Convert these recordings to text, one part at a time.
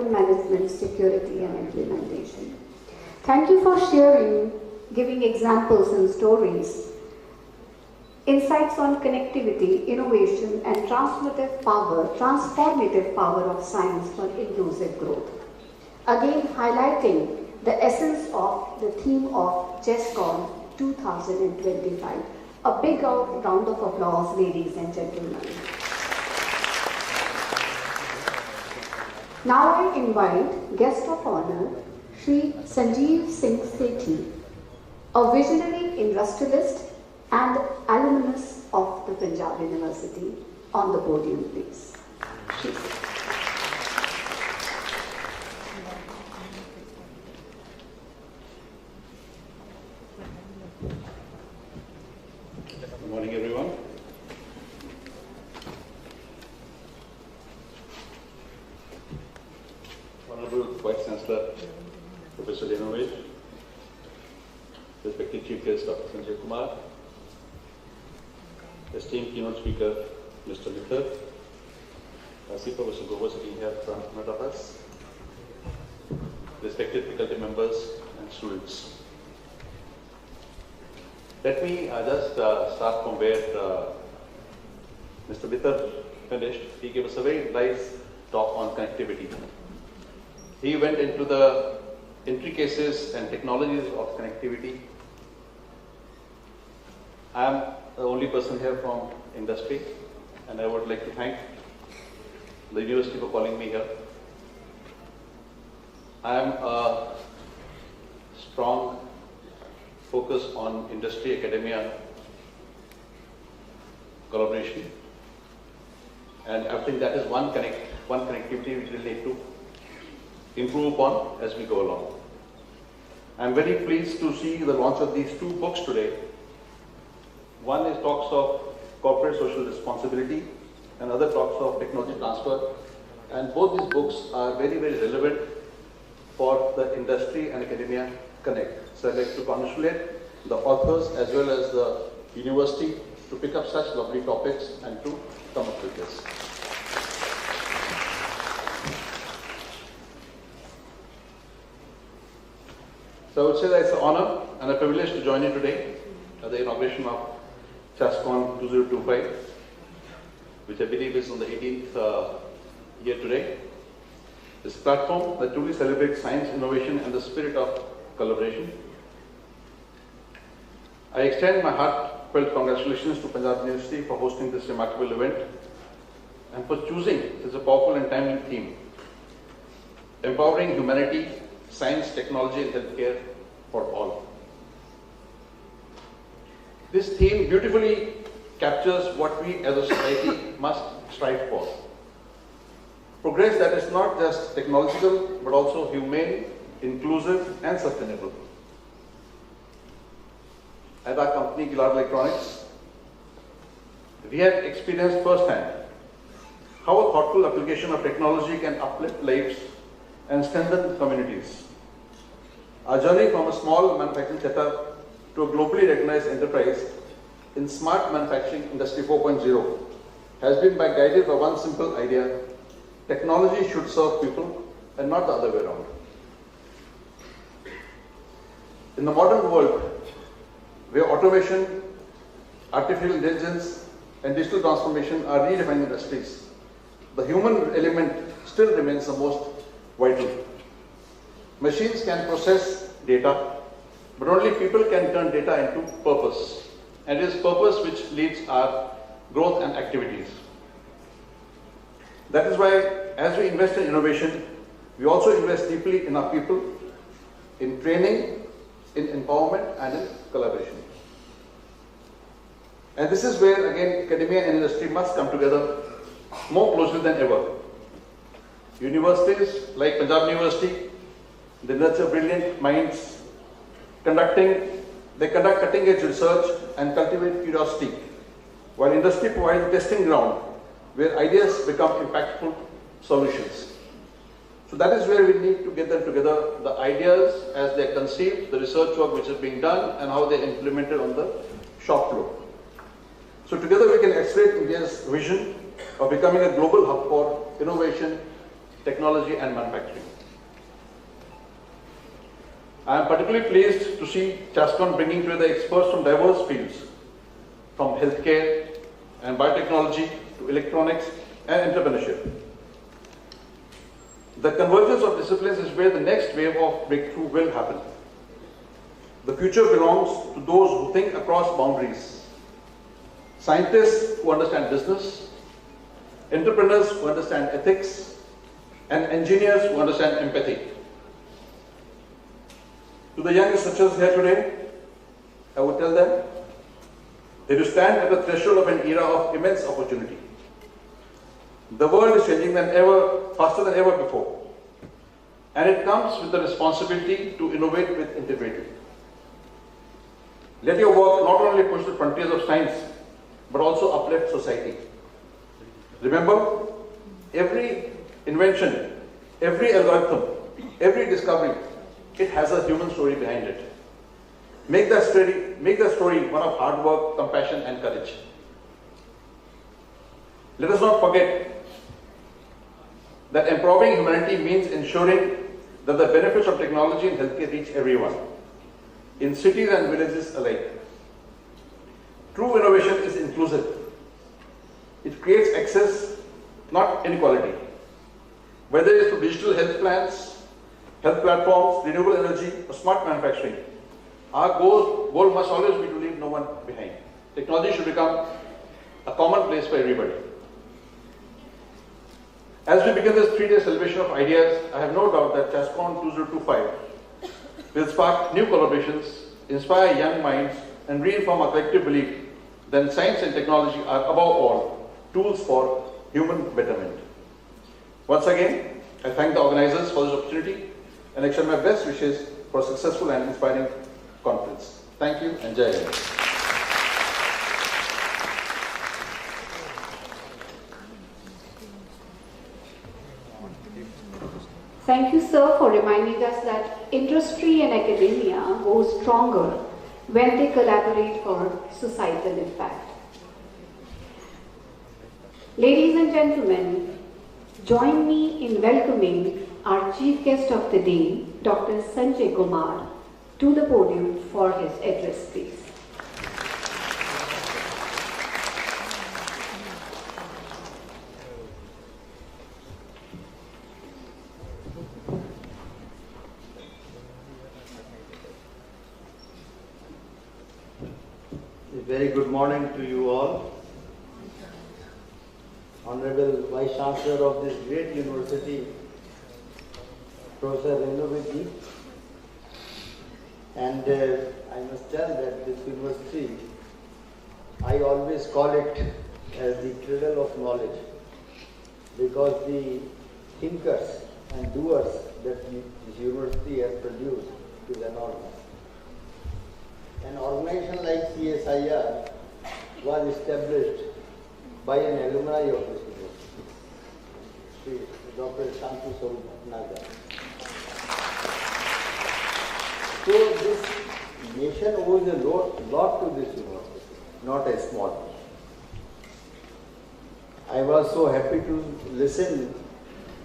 management, security and implementation. Thank you for sharing, giving examples and stories, insights on connectivity, innovation and transformative power of science for inclusive growth. Again, highlighting the essence of the theme of CHASCON 2025. A big round of applause, ladies and gentlemen. Now I invite guest of honor, Shri Sanjeev Singh Sethi, a visionary industrialist and alumnus of the Punjab University, on the podium, please. Good morning, everyone. Honorable Vice Chancellor, Professor Lenovich, respected Chief Guest, Dr. Sanjay Kumar, esteemed keynote speaker, Mr. Mithar, I see Professor Gover sitting here in front of us, respected faculty members and students. Let me just start from where Mr. Mithar finished. He gave us a very nice talk on connectivity. He went into the intricacies and technologies of connectivity. I am the only person here from industry, and I would like to thank the university for calling me here. I am a strong focus on industry academia collaboration, and I think that is one connectivity which we need to improve upon as we go along. I am very pleased to see the launch of these two books today. One is talks of corporate social responsibility, and other talks of technology transfer, and both these books are very, very relevant for the industry and academia connect. So I'd like to congratulate the authors as well as the university to pick up such lovely topics and to come up with this. So I would say that it's an honor and a privilege to join you today at the inauguration of CHASCON 2025, which I believe is on the 18th year today. This platform that truly celebrates science, innovation and the spirit of collaboration. I extend my heartfelt congratulations to Punjab University for hosting this remarkable event and for choosing such a powerful and timely theme, empowering humanity, science, technology and healthcare for all. This theme beautifully captures what we as a society must strive for. Progress that is not just technological but also humane, inclusive and sustainable. At our company, Gillard Electronics, we have experienced firsthand how a thoughtful application of technology can uplift lives and strengthen communities. Our journey from a small manufacturing setup to a globally recognized enterprise in smart manufacturing industry 4.0 has been guided by one simple idea: technology should serve people and not the other way around. In the modern world, where automation, artificial intelligence and digital transformation are redefining industries, the human element still remains the most vital. Machines can process data, but only people can turn data into purpose. And it is purpose which leads our growth and activities. That is why, as we invest in innovation, we also invest deeply in our people, in training, in empowerment and in collaboration. And this is where, again, academia and industry must come together more closely than ever. Universities like Punjab University, they nurture brilliant minds, they conduct cutting-edge research and cultivate curiosity, while industry provides a testing ground where ideas become impactful solutions. So that is where we need to get them together, the ideas as they are conceived, the research work which is being done, and how they are implemented on the shop floor. So together we can accelerate India's vision of becoming a global hub for innovation, technology and manufacturing. I am particularly pleased to see CHASCON bringing together experts from diverse fields, from healthcare and biotechnology to electronics and entrepreneurship. The convergence of disciplines is where the next wave of breakthrough will happen. The future belongs to those who think across boundaries. Scientists who understand business, entrepreneurs who understand ethics, and engineers who understand empathy. To the young researchers here today, I would tell them that you stand at the threshold of an era of immense opportunity. The world is changing faster than ever before, and it comes with the responsibility to innovate with integrity. Let your work not only push the frontiers of science, but also uplift society. Remember, every invention, every algorithm, every discovery, it has a human story behind it. Make that story one of hard work, compassion, and courage. Let us not forget that empowering humanity means ensuring that the benefits of technology and healthcare reach everyone, in cities and villages alike. True innovation is inclusive. It creates access, not inequality. Whether it's through digital health plans, health platforms, renewable energy, or smart manufacturing, our goal must always be to leave no one behind. Technology should become a common place for everybody. As we begin this 3-day celebration of ideas, I have no doubt that CHASCON 2025 will spark new collaborations, inspire young minds, and reaffirm our collective belief that science and technology are above all tools for human betterment. Once again, I thank the organizers for this opportunity and extend my best wishes for a successful and inspiring conference. Thank you and Jai Hind. Thank you, sir, for reminding us that industry and academia go stronger when they collaborate for societal impact. Ladies and gentlemen, join me in welcoming our chief guest of the day, Dr. Sanjay Kumar, to the podium for his address, please. Very good morning to you all. Honorable Vice Chancellor of this great university, Professor Renoviti. And I must tell that this university, I always call it as the cradle of knowledge, because the thinkers and doers that this university has produced is enormous. An organization like CSIR was established by an alumni of this university, Dr. Shanti Nagar. So this nation owes a lot to this university, not a small. I was so happy to listen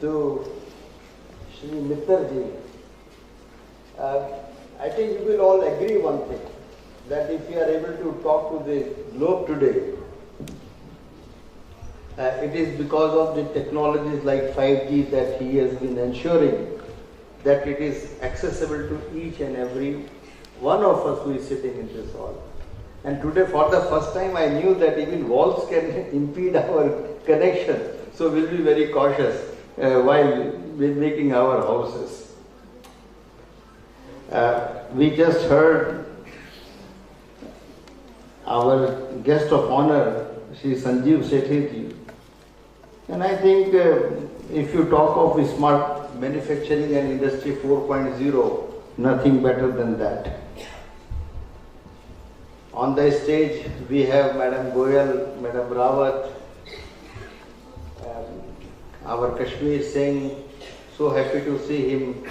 to Shri Mittarji. I think you will all agree one thing, that if you are able to talk to the globe today, it is because of the technologies like 5G that he has been ensuring that it is accessible to each and every one of us who is sitting in this hall. And today, for the first time, I knew that even walls can impede our connection. So we'll be very cautious while we're making our houses. We just heard our guest of honor, Shri Sanjeev Sethi. And I think if you talk of smart manufacturing and industry 4.0, nothing better than that. On the stage, we have Madam Goyal, Madam Rawat, our Kashmir Singh. So happy to see him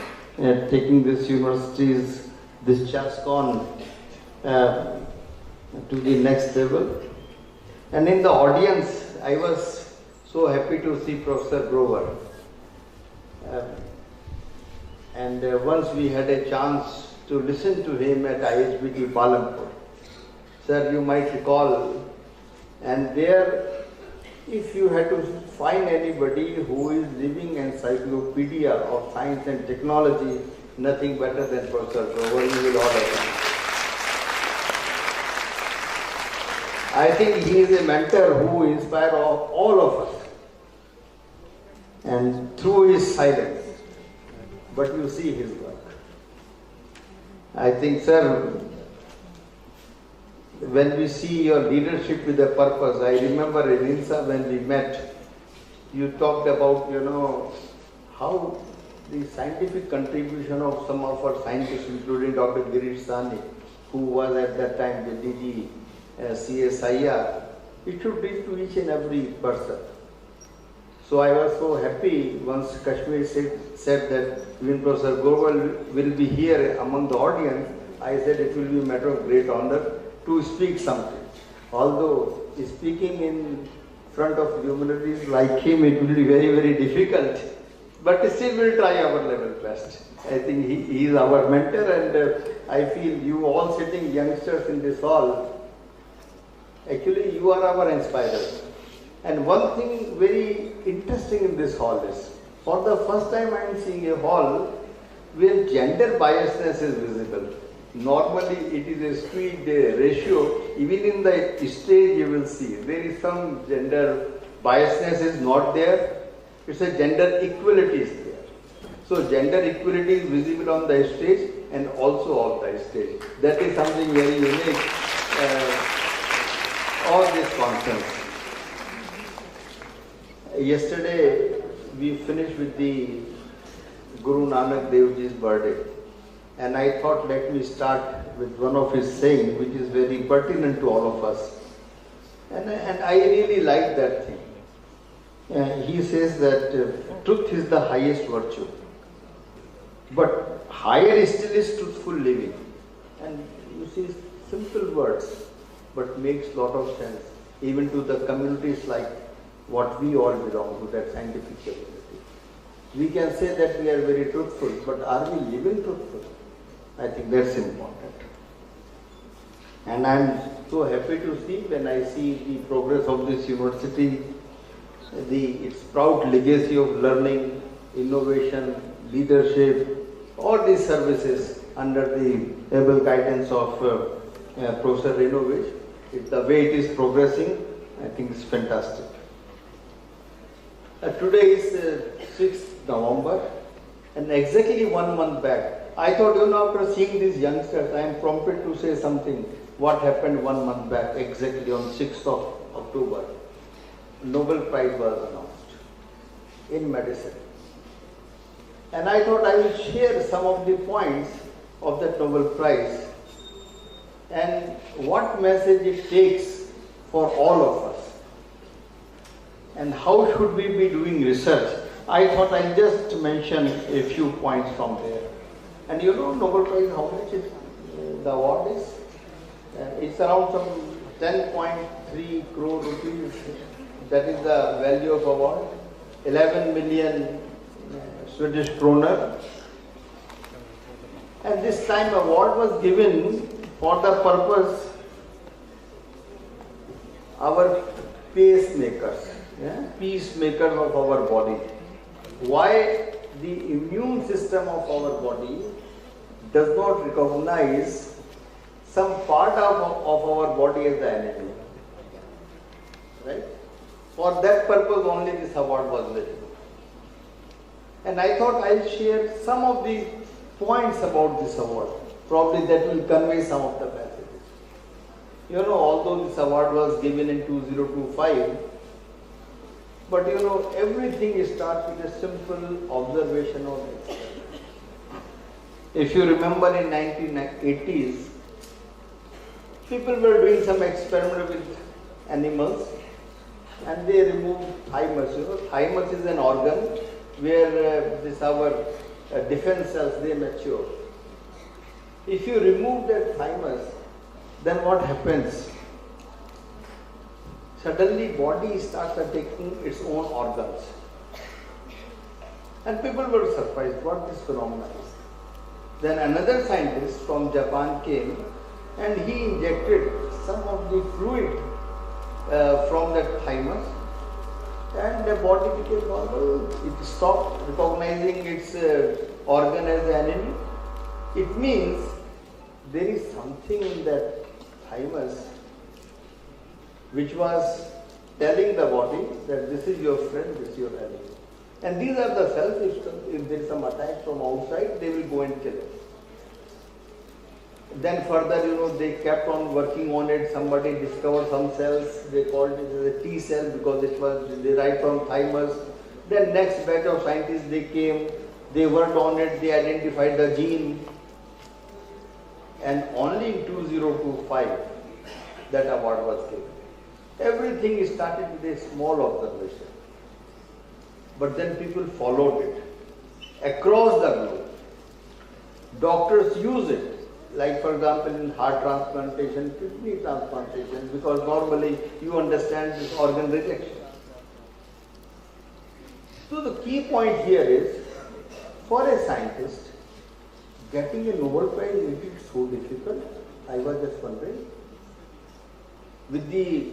taking this university's, this CHASCON to the next level. And in the audience, I was so happy to see Professor Grover. Once we had a chance to listen to him at IHBT Palampur. Sir, you might recall, and there, if you had to find anybody who is living encyclopedia of science and technology, nothing better than Professor Grover, you will all agree. I think he is a mentor who inspires all of us, and through his silence, but you see his work. I think, sir, when we see your leadership with a purpose, I remember in INSA when we met, you talked about, how the scientific contribution of some of our scientists, including Dr. Girish Sani, who was at that time the DG CSIR, it should reach to each and every person. So I was so happy once Kashmir said that even Professor Goval will be here among the audience. I said it will be a matter of great honor to speak something. Although speaking in front of luminaries like him, it will be very, very difficult. But still we'll try our level best. I think he is our mentor, and I feel you all sitting youngsters in this hall, actually you are our inspirers. And one thing very interesting in this hall is, for the first time I am seeing a hall where gender biasness is visible. Normally it is a skewed ratio. Even in the stage you will see there is some gender biasness is not there. It's a gender equality is there. So gender equality is visible on the stage and also off the stage. That is something very unique. All this conference. Yesterday we finished with the Guru Nanak Dev Ji's birthday, and I thought let me start with one of his sayings which is very pertinent to all of us, and I really like that thing. He says that truth is the highest virtue, but higher still is truthful living. And you see, simple words but makes lot of sense even to the communities like what we all belong to, that scientific community. We can say that we are very truthful, but are we living truthful? I think that's important. And I am so happy to see when I see the progress of this university, its proud legacy of learning, innovation, leadership, all these services under the able guidance of Professor Renovich. The way it is progressing, I think it's fantastic. Today is 6th November, and exactly 1 month back, I thought, after seeing these youngsters, I am prompted to say something. What happened 1 month back, exactly on 6th of October? Nobel Prize was announced in medicine. And I thought I will share some of the points of that Nobel Prize and what message it takes for all of us. And how should we be doing research? I thought I'll just mention a few points from there. And Nobel Prize, how much is the award is? It's around some 10.3 crore rupees. That is the value of award. 11 million Swedish kroner. And this time award was given for the purpose our pacemakers. Peacemakers of our body. Why the immune system of our body does not recognize some part of our body as the enemy. Right? For that purpose only this award was given. And I thought I'll share some of the points about this award. Probably that will convey some of the messages. Although this award was given in 2025, but everything starts with a simple observation of nature. If you remember in 1980s, people were doing some experiment with animals and they removed thymus. Thymus is an organ where our defense cells, they mature. If you remove that thymus, then what happens? Suddenly body starts attacking its own organs. And people were surprised what this phenomena is. Then another scientist from Japan came and he injected some of the fluid from that thymus, and the body became normal. It stopped recognizing its organ as the enemy. It means there is something in that thymus which was telling the body that this is your friend, this is your enemy. And these are the cells, if there is some attack from outside, they will go and kill it. Then further, they kept on working on it. Somebody discovered some cells, they called it as a T cell because it was derived from thymus. Then next batch of scientists, they came, they worked on it, they identified the gene. And only in 2025, that award was given. Everything started with a small observation. But then people followed it across the globe. Doctors use it. Like for example in heart transplantation, kidney transplantation, because normally you understand this organ rejection. So the key point here is, for a scientist, getting a Nobel Prize, is it so difficult? I was just wondering. With the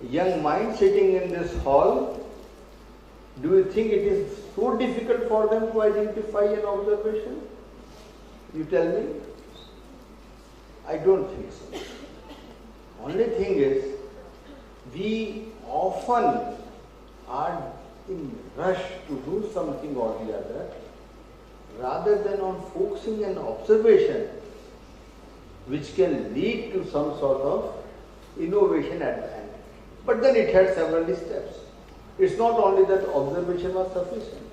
young mind sitting in this hall, do you think it is so difficult for them to identify an observation? You tell me. I don't think so. Only thing is, we often are in rush to do something or the other, rather than on focusing an observation which can lead to some sort of innovation at the end. But then it had several steps. It's not only that observation was sufficient.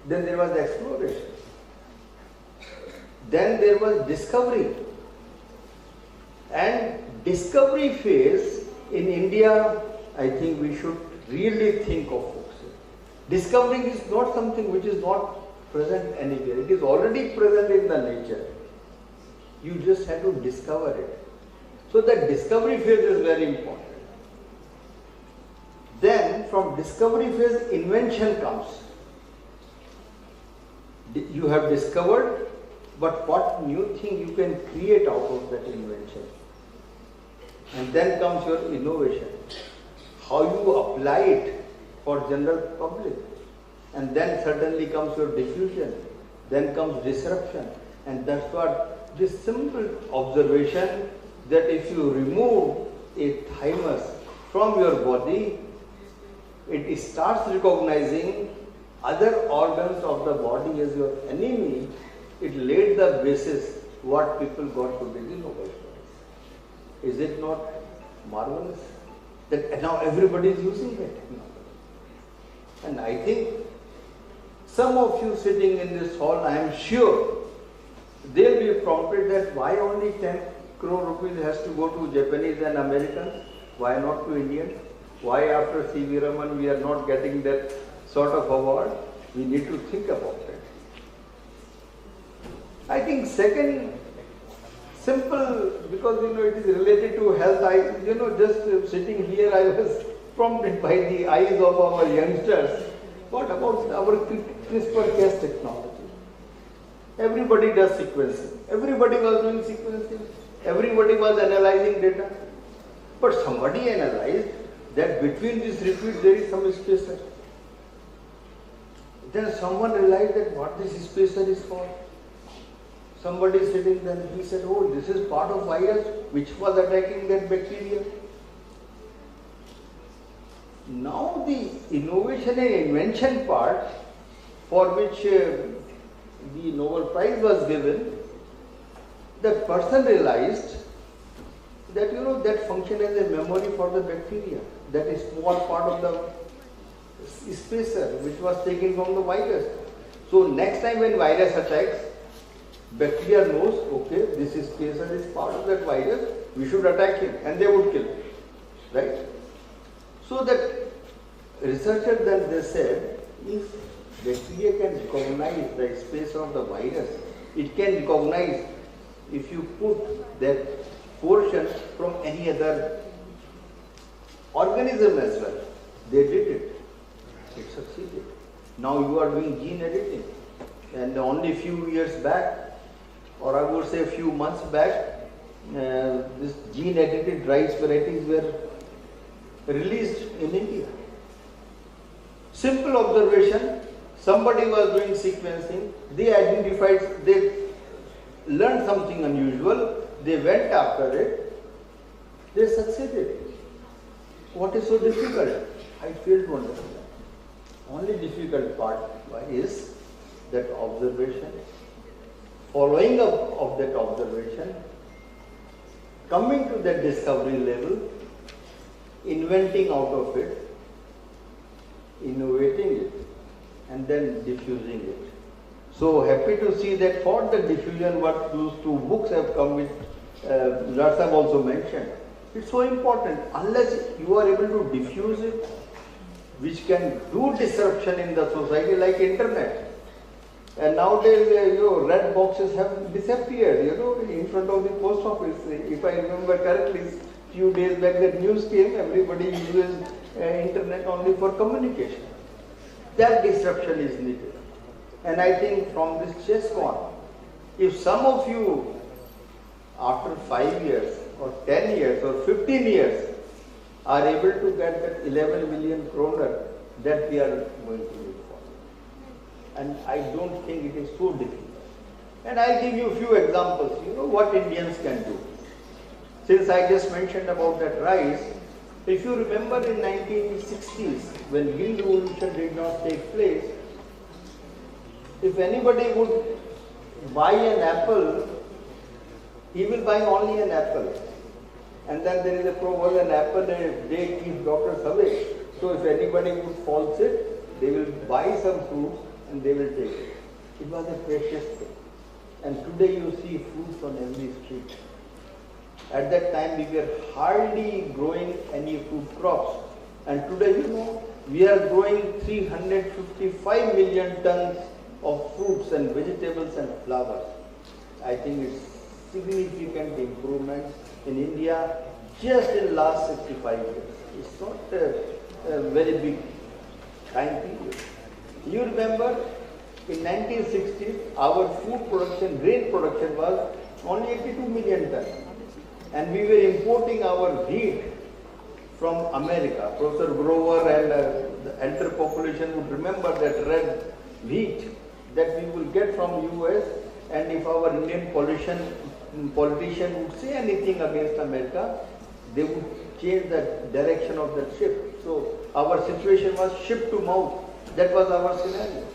Then there was exploration. Then there was discovery. And discovery phase in India, I think we should really think of focusing. Discovering is not something which is not present anywhere. It is already present in the nature. You just have to discover it. So that discovery phase is very important. Then from discovery phase, invention comes. You have discovered, but what new thing you can create out of that invention? And then comes your innovation. How you apply it for general public. And then suddenly comes your diffusion. Then comes disruption. And that's what this simple observation, that if you remove a thymus from your body, it starts recognizing other organs of the body as your enemy. It laid the basis what people got to be the Nobel Prize. Is it not marvelous? That now everybody is using that technology. And I think some of you sitting in this hall, I am sure, they'll be prompted that why only 10 crore rupees has to go to Japanese and Americans? Why not to Indians? Why after C.V. Raman we are not getting that sort of award? We need to think about that. I think second, simple, because it is related to health. Just sitting here, I was prompted by the eyes of our youngsters. What about our CRISPR-Cas technology? Everybody does sequencing. Everybody was doing sequencing. Everybody was analyzing data. But somebody analyzed that between these repeats there is some spacer. Then someone realized that what this spacer is for. Somebody sitting there, he said, oh, this is part of virus which was attacking that bacteria. Now the innovation and invention part, for which the Nobel Prize was given, the person realized that that function as a memory for the bacteria. That is small part of the spacer which was taken from the virus. So next time when virus attacks, bacteria knows, okay, this spacer is part of that virus, we should attack him, and they would kill him. Right? So that researchers then they said, if bacteria can recognize the spacer of the virus, it can recognize if you put that portion from any other organism as well. They did it. It succeeded. Now you are doing gene editing. And only few years back, or I would say a few months back, this gene edited rice varieties were released in India. Simple observation, somebody was doing sequencing, they identified, they learned something unusual, they went after it, they succeeded. What is so difficult? I fail to understand. Only difficult part is that observation, following up of that observation, coming to that discovery level, inventing out of it, innovating it, and then diffusing it. So happy to see that for the diffusion what those two books have come with, Lord Sahib also mentioned. It's so important. Unless you are able to diffuse it, which can do disruption in the society like internet. And nowadays, red boxes have disappeared, in front of the post office. If I remember correctly, few days back that news came, everybody uses internet only for communication. That disruption is needed. And I think from this CHASCON, if some of you, after 5 years, or 10 years, or 15 years, are able to get that 11 million kroner that we are going to look for. And I don't think it is so difficult. And I'll give you a few examples, what Indians can do. Since I just mentioned about that rice, if you remember in 1960s, when Green Revolution did not take place, if anybody would buy an apple, he will buy only an apple. And then there is a proverb, an apple a day keeps doctors away. So if anybody would fall sick, they will buy some fruit and they will take it. It was a precious thing. And today you see fruits on every street. At that time we were hardly growing any food crops. And today we are growing 355 million tons of fruits and vegetables and flowers. I think it's significant improvement in India just in last 65 years. It's not a very big time period. You remember in 1960s our food production, grain production was only 82 million tons. And we were importing our wheat from America. Professor Grover and the elder population would remember that red wheat that we will get from US, and if our Indian politician would say anything against America, they would change the direction of that ship. So our situation was ship to mouth. That was our scenario.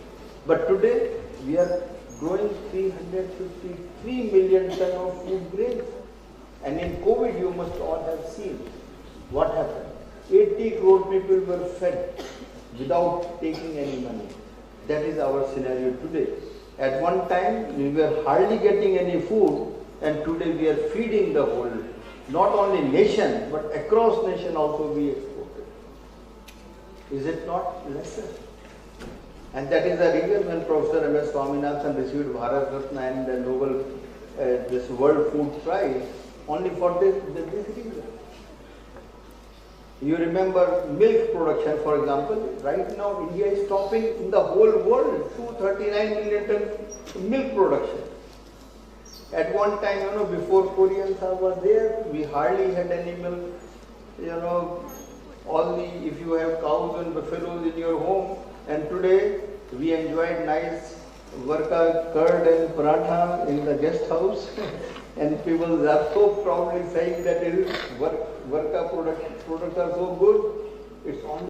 But today we are growing 353 million tons of food grains. And in COVID you must all have seen what happened. 80 crore people were fed without taking any money. That is our scenario today. At one time we were hardly getting any food, and today we are feeding the whole, not only nation, but across nation also we exported. Is it not lesser? And that is the reason when Professor M.S. Swaminathan received Bharat Ratna and the Nobel, this World Food Prize, only for this reason. You remember milk production, for example. Right now India is topping in the whole world, 239 million tons milk production. At one time, before Koreans was there, we hardly had any milk. Only if you have cows and buffaloes in your home. And today we enjoyed nice varka curd and paratha in the guest house. And people are so proudly saying that it is varka products are so good. It's only